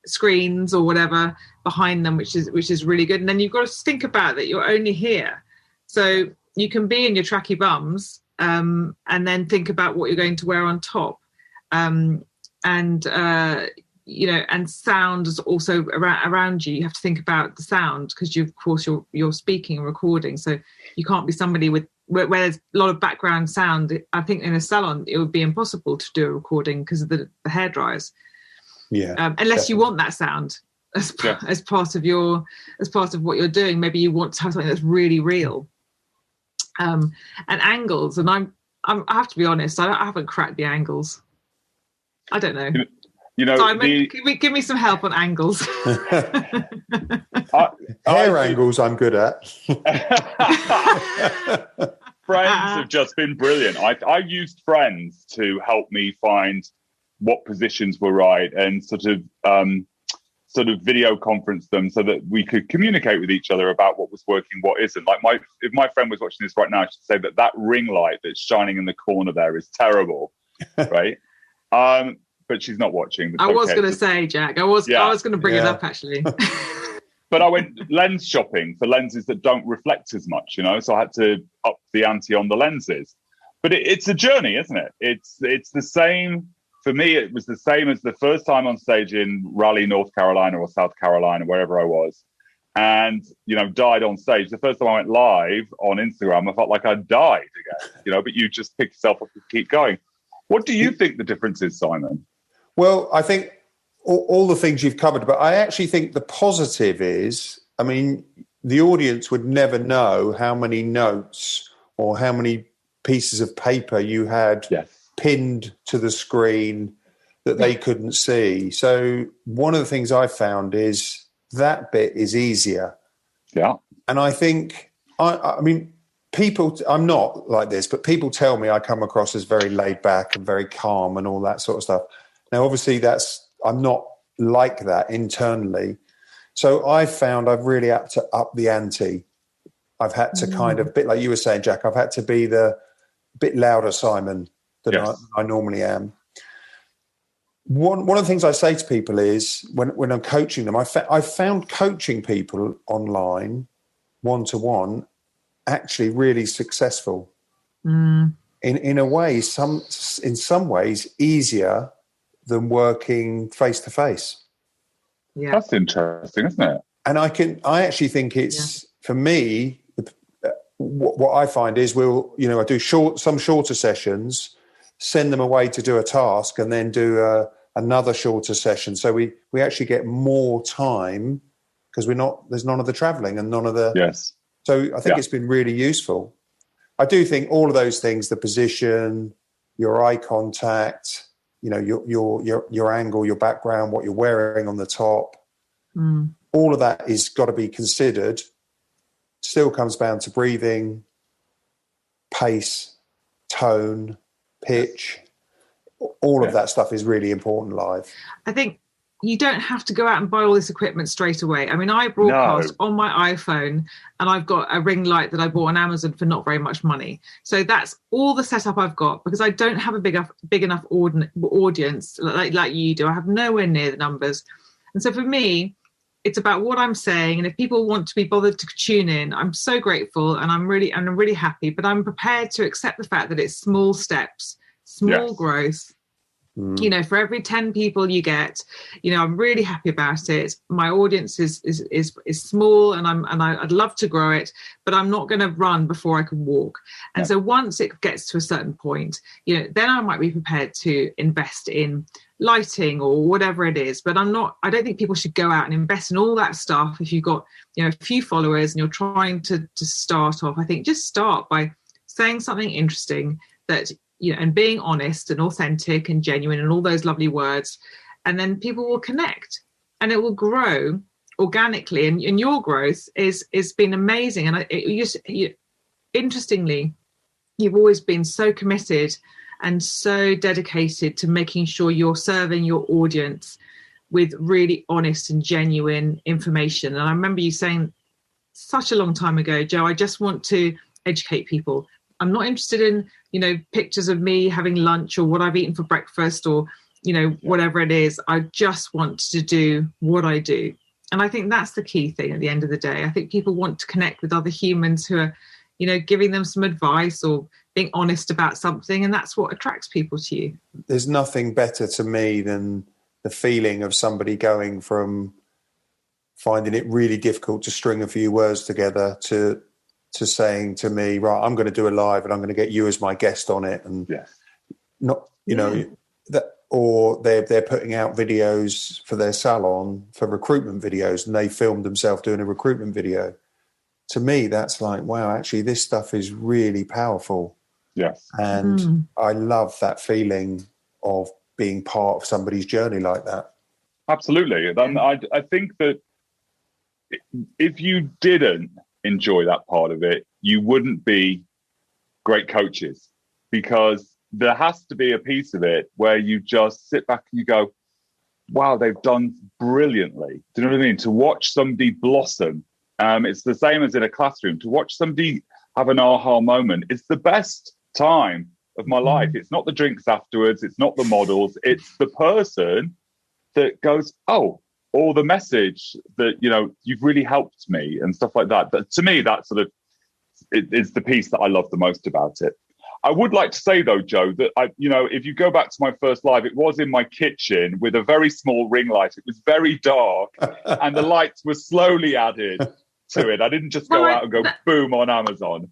B: Screens or whatever behind them, which is really good. And then you've got to think about that you're only here, so you can be in your tracky bums and then think about what you're going to wear on top, and sound is also around you. You have to think about the sound, because of course you're speaking and recording, so you can't be somebody where there's a lot of background sound. I think in a salon it would be impossible to do a recording because of the hair dryers.
C: Yeah,
B: unless
C: definitely.
B: You want that sound as part of what you're doing. Maybe you want to have something that's really real. And angles, and I have to be honest, I haven't cracked the angles. I don't know. Simon, give me some help on angles.
C: Hair angles, I'm good at.
A: Friends have just been brilliant. I used Friends to help me find what positions were right, and sort of video conference them so that we could communicate with each other about what was working, what isn't. Like if my friend was watching this right now, I should say that ring light that's shining in the corner there is terrible, right? But she's not watching.
B: I was going to say, Jack, I was going to bring it up actually.
A: But I went lens shopping for lenses that don't reflect as much, so I had to up the ante on the lenses. But it's a journey, isn't it? It's the same. For me, it was the same as the first time on stage in Raleigh, North Carolina, or South Carolina, wherever I was, and, died on stage. The first time I went live on Instagram, I felt like I died again, but you just pick yourself up and keep going. What do you think the difference is, Simon?
C: Well, I think all the things you've covered, but I actually think the positive is, the audience would never know how many notes or how many pieces of paper you had pinned to the screen that they couldn't see. So one of the things I found is that bit is easier.
A: Yeah.
C: And I think, people, I'm not like this, but people tell me I come across as very laid back and very calm and all that sort of stuff. Now, obviously I'm not like that internally. So I've found I've really had to up the ante. I've had to kind of, a bit like you were saying, Jack, I've had to be the bit louder Simon than I normally am. One of the things I say to people is when I'm coaching them, I've found coaching people online, one-to-one, actually really successful. In a way, in some ways, easier than working face-to-face.
B: Yeah,
A: that's interesting, isn't it?
C: And I actually think it's, for me, what I find is I do some shorter sessions, send them away to do a task, and then do another shorter session. So we actually get more time because there's none of the traveling and none of the.
A: Yes.
C: So I think it's been really useful. I do think all of those things, the position, your eye contact, your angle, your background, what you're wearing on the top, all of that is got to be considered. Still comes down to breathing, pace, tone, pitch. All of that stuff is really important live.
B: I think you don't have to go out and buy all this equipment straight away. I broadcast on my iPhone, and I've got a ring light that I bought on Amazon for not very much money. So that's all the setup I've got, because I don't have a big enough audience like you do. I have nowhere near the numbers. And so for me, it's about what I'm saying. And if people want to be bothered to tune in, I'm so grateful, and I'm really happy. But I'm prepared to accept the fact that it's small steps, small growth, You know, for every 10 people you get, you know, I'm really happy about it. My audience is small, and I'd love to grow it, but I'm not going to run before I can walk. And so once it gets to a certain point, you know, then I might be prepared to invest in lighting or whatever it is. But I don't think people should go out and invest in all that stuff if you've got, you know, a few followers and you're trying to start off. I think just start by saying something interesting that, you know, and being honest and authentic and genuine and all those lovely words, and then people will connect and it will grow organically. And your growth is been amazing. And interestingly, you've always been so committed and so dedicated to making sure you're serving your audience with really honest and genuine information. And I remember you saying such a long time ago, Joe, I just want to educate people. I'm not interested in, you know, pictures of me having lunch or what I've eaten for breakfast or, you know, whatever it is. I just want to do what I do. And I think that's the key thing at the end of the day. I think people want to connect with other humans who are, you know, giving them some advice or being honest about something. And that's what attracts people to you.
C: There's nothing better to me than the feeling of somebody going from finding it really difficult to string a few words together to saying to me, right, I'm going to do a live and I'm going to get you as my guest on it. And not, you know, that, or they're putting out videos for their salon for recruitment videos, and they filmed themselves doing a recruitment video. To me, that's like, wow, actually this stuff is really powerful.
A: Yes.
C: And I love that feeling of being part of somebody's journey like that.
A: Absolutely. And I think that if you didn't enjoy that part of it, you wouldn't be great coaches, because there has to be a piece of it where you just sit back and you go, wow, they've done brilliantly. Do you know what I mean? To watch somebody blossom, it's the same as in a classroom. To watch somebody have an aha moment, it's the best time of my life. It's not the drinks afterwards, it's not the models, it's the person that goes, oh, or the message that, you know, you've really helped me and stuff like that. But to me, that sort of is the piece that I love the most about it. I would like to say, though, Joe, that, if you go back to my first live, it was in my kitchen with a very small ring light. It was very dark and the lights were slowly added to it. I didn't just go out and go boom on Amazon.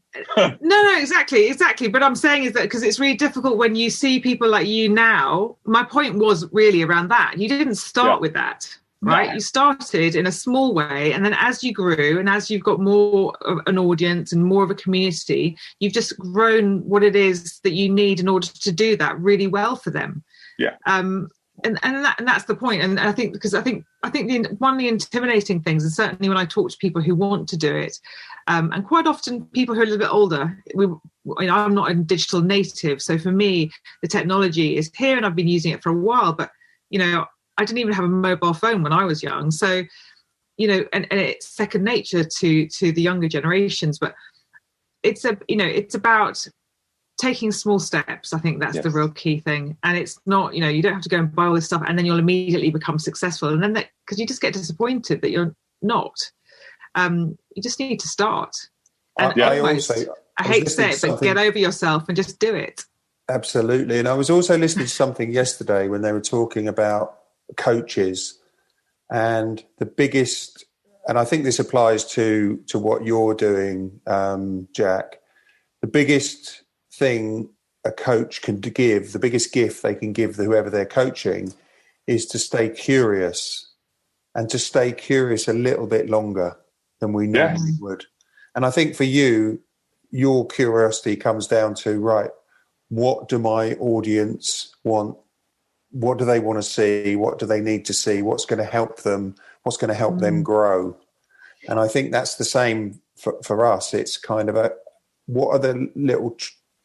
B: No, exactly. But I'm saying is that because it's really difficult when you see people like you now. My point was really around that. You didn't start with that. Right. No. You started in a small way. And then as you grew and as you've got more of an audience and more of a community, you've just grown what it is that you need in order to do that really well for them.
A: Yeah.
B: And that's the point. And I think one of the intimidating things, and certainly when I talk to people who want to do it, and quite often people who are a little bit older, I'm not a digital native. So for me, the technology is here and I've been using it for a while, but, you know, I didn't even have a mobile phone when I was young. So, you know, and it's second nature to the younger generations, but it's about taking small steps. I think that's the real key thing. And it's not, you know, you don't have to go and buy all this stuff and then you'll immediately become successful. And then because you just get disappointed that you're not. You just need to start. And I hate to say it, but get over yourself and just do it.
C: Absolutely. And I was also listening to something yesterday when they were talking about coaches, and the biggest, and I think this applies to what you're doing, Jack, the biggest thing a coach can give, the biggest gift they can give whoever they're coaching, is to stay curious, and to stay curious a little bit longer than we normally would. And I think for you, your curiosity comes down to, right, what do my audience want? What do they want to see? What do they need to see? What's going to help them? What's going to help them grow? And I think that's the same for us. It's kind of what are the little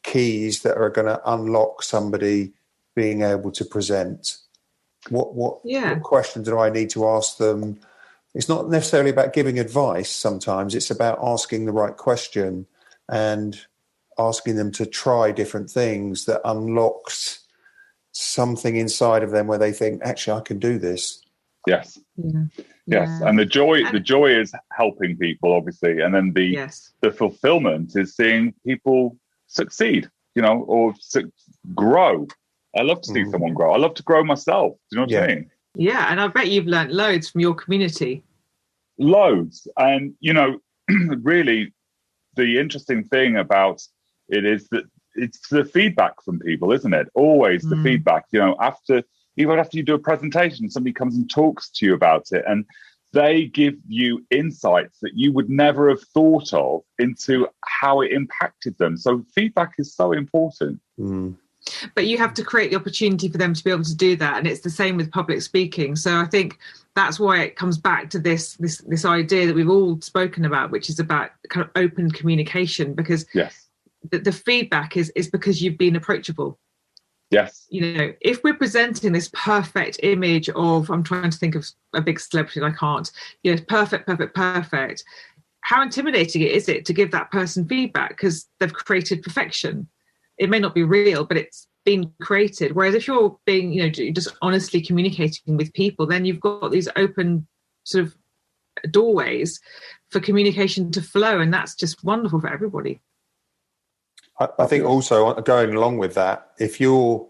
C: keys that are going to unlock somebody being able to present? What questions do I need to ask them? It's not necessarily about giving advice. Sometimes it's about asking the right question and asking them to try different things that unlocks something inside of them where they think, actually, I can do this.
A: Yes.
B: Yeah.
A: Yes. And the joy is helping people, obviously. And then the fulfillment is seeing people succeed, you know, or grow. I love to see someone grow. I love to grow myself. Do you know what I mean?
B: Yeah, and I bet you've learnt loads from your community.
A: Loads. And, really the interesting thing about it is that it's the feedback from people, isn't it? Always the feedback, even after you do a presentation, somebody comes and talks to you about it, and they give you insights that you would never have thought of into how it impacted them. So feedback is so important.
B: But you have to create the opportunity for them to be able to do that. And it's the same with public speaking. So I think that's why it comes back to this idea that we've all spoken about, which is about kind of open communication, because the feedback is because you've been approachable.
A: Yes.
B: If we're presenting this perfect image of, I'm trying to think of a big celebrity and I can't, perfect. How intimidating is it to give that person feedback because they've created perfection? It may not be real, but it's been created. Whereas if you're being, just honestly communicating with people, then you've got these open sort of doorways for communication to flow. And that's just wonderful for everybody.
C: I think also going along with that, if you're,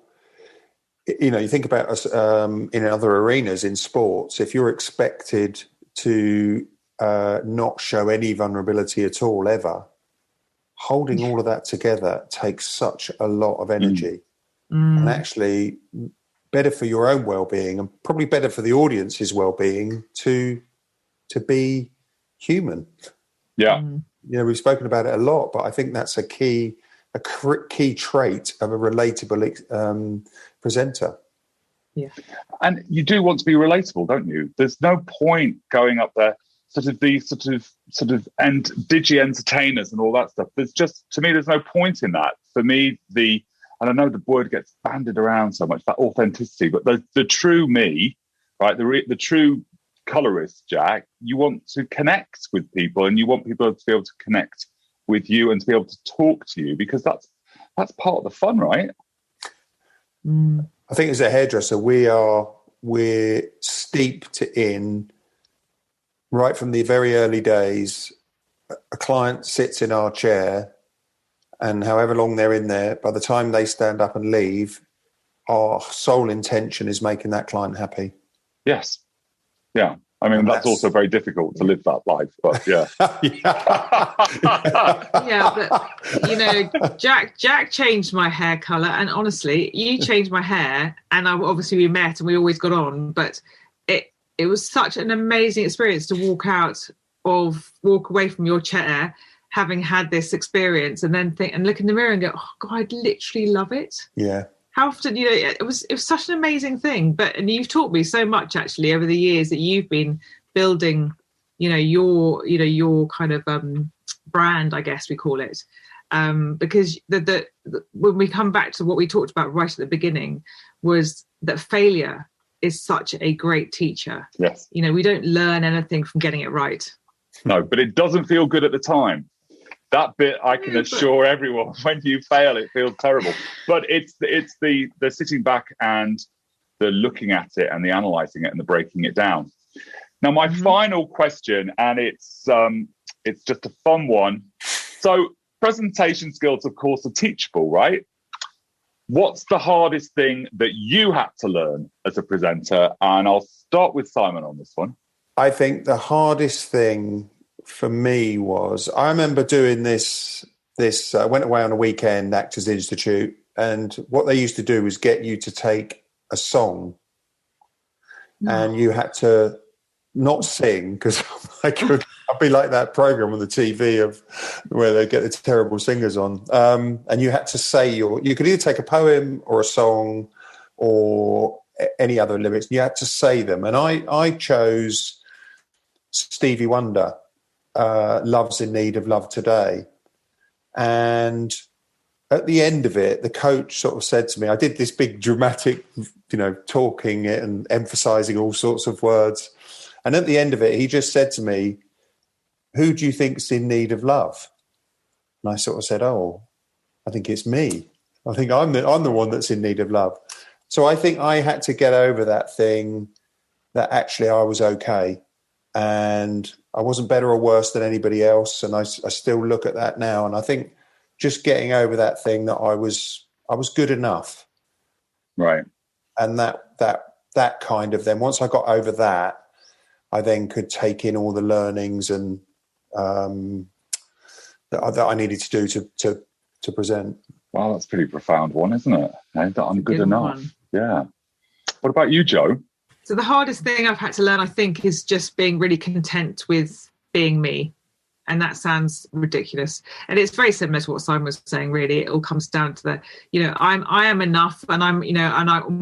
C: you think about us in other arenas in sports, if you're expected to not show any vulnerability at all ever, holding all of that together takes such a lot of energy and actually better for your own well-being and probably better for the audience's well-being to be human.
A: Yeah.
C: We've spoken about it a lot, but I think that's a key trait of a relatable presenter.
B: Yeah.
A: And you do want to be relatable, don't you? There's no point going up there these and digi entertainers and all that stuff. To me, there's no point in that. For me, and I know the word gets bandied around so much, that authenticity, but the true me, right? The true colorist, Jack, you want to connect with people, and you want people to be able to connect with you and to be able to talk to you, because that's part of the fun, right?
C: I think as a hairdresser, we're steeped in, right from the very early days, a client sits in our chair, and however long they're in there, by the time they stand up and leave, our sole intention is making that client happy.
A: Yes. Yeah. I mean, that's also very difficult to live that life, but yeah.
B: But Jack changed my hair color, and honestly, you changed my hair, and obviously we met and we always got on, but it was such an amazing experience to walk away from your chair, having had this experience, and then think and look in the mirror and go, oh God, I'd literally love it.
C: Yeah.
B: How often, it was such an amazing thing. And you've taught me so much actually over the years that you've been building, your kind of brand, I guess we call it. Because the when we come back to what we talked about right at the beginning, was that failure is such a great teacher.
A: Yes.
B: We don't learn anything from getting it right.
A: No, but it doesn't feel good at the time. That bit, I can assure everyone, when you fail, it feels terrible. But it's the sitting back and the looking at it and the analysing it and the breaking it down. Now, my final question, and it's just a fun one. So presentation skills, of course, are teachable, right? What's the hardest thing that you had to learn as a presenter? And I'll start with Simon on this one.
C: I think the hardest thing for me was, I remember doing this I went away on a weekend, Actors Institute, and what they used to do was get you to take a song and you had to not sing, because I'd be like that program on the TV of where they get the terrible singers on, and you had to say you could either take a poem or a song or any other lyrics, you had to say them, and I chose Stevie Wonder, Love's in Need of Love Today. And at the end of it, the coach sort of said to me, I did this big dramatic, talking it and emphasizing all sorts of words. And at the end of it, he just said to me, who do you think's in need of love? And I sort of said, oh, I think it's me. I think I'm the one that's in need of love. So I think I had to get over that thing that actually I was okay. And I wasn't better or worse than anybody else. And I still look at that now. And I think just getting over that thing that I was good enough.
A: Right.
C: And that kind of, then once I got over that, I then could take in all the learnings and that I needed to do to present.
A: Wow, that's a pretty profound one, isn't it? That I'm good enough.
B: One.
A: Yeah. What about you, Joe?
B: So the hardest thing I've had to learn, I think, is just being really content with being me. And that sounds ridiculous. And it's very similar to what Simon was saying, really. It all comes down to the, I am enough, and I'm,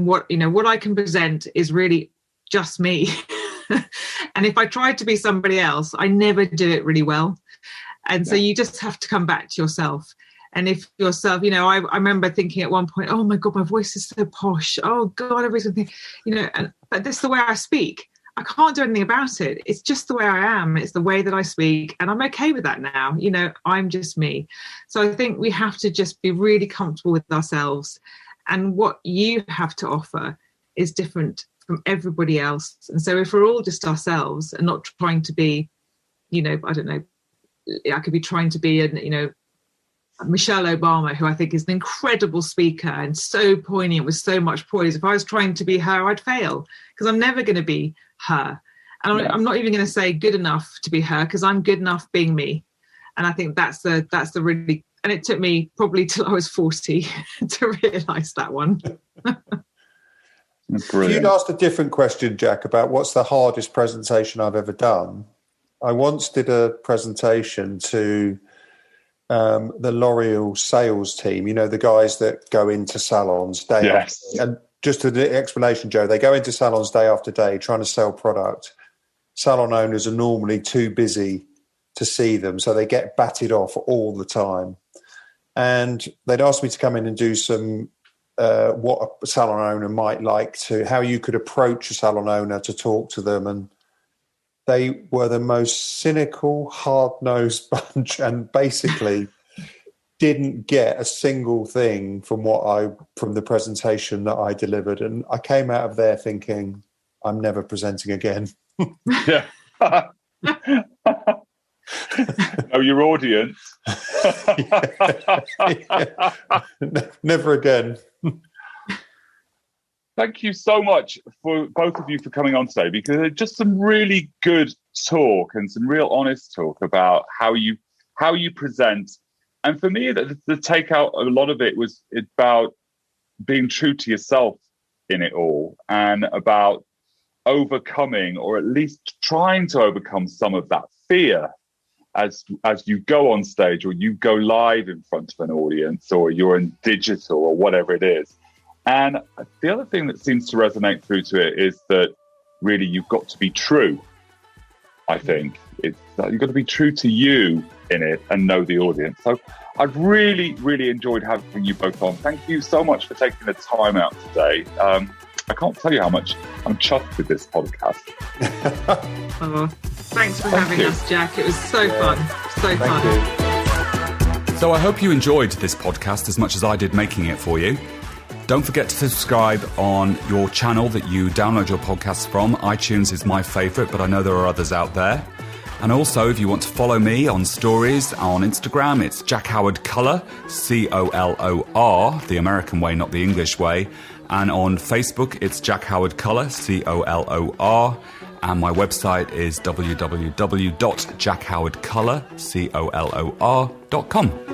B: what I can present is really just me. And if I try to be somebody else, I never do it really well. And so you just have to come back to yourself. And if yourself, I remember thinking at one point, oh my God, my voice is so posh. Oh God, everything, but this is the way I speak. I can't do anything about it. It's just the way I am. It's the way that I speak. And I'm okay with that now. I'm just me. So I think we have to just be really comfortable with ourselves. And what you have to offer is different from everybody else. And so if we're all just ourselves and not trying to be, I don't know, I could be trying to be Michelle Obama, who I think is an incredible speaker and so poignant with so much poise. If I was trying to be her, I'd fail, because I'm never going to be her. And I'm not even going to say good enough to be her, because I'm good enough being me. And I think that's the really, and it took me probably till I was 40 to realise that one.
C: If you'd asked a different question, Jack, about what's the hardest presentation I've ever done, I once did a presentation to the L'Oreal sales team, the guys that go into salons day after day. And just an explanation, Joe, they go into salons day after day trying to sell product. Salon owners are normally too busy to see them, so they get batted off all the time. And they'd asked me to come in and do some what a salon owner might like to, how you could approach a salon owner to talk to them. And they were the most cynical, hard-nosed bunch, and basically didn't get a single thing from the presentation that I delivered. And I came out of there thinking, I'm never presenting again.
A: Yeah. Know your audience.
C: Yeah. Never again.
A: Thank you so much for both of you for coming on today, because it's just some really good talk and some real honest talk about how you present. And for me, the takeout, a lot of it was about being true to yourself in it all, and about overcoming, or at least trying to overcome, some of that fear as you go on stage, or you go live in front of an audience, or you're in digital, or whatever it is. And the other thing that seems to resonate through to it is that really you've got to be true. I think it's you've got to be true to you in it and know the audience. So I've really, really enjoyed having you both on. Thank you so much for taking the time out today. I can't tell you how much I'm chuffed with this podcast.
B: Thanks for having us, Jack. It was so fun. So fun.
C: You.
D: So I hope you enjoyed this podcast as much as I did making it for you. Don't forget to subscribe on your channel that you download your podcasts from. iTunes is my favourite, but I know there are others out there. And also, if you want to follow me on stories on Instagram, it's jackhowardcolor, C-O-L-O-R, the American way, not the English way. And on Facebook, it's jackhowardcolor, C-O-L-O-R. And my website is www.jackhowardcolor, C-O-L-O-R.com.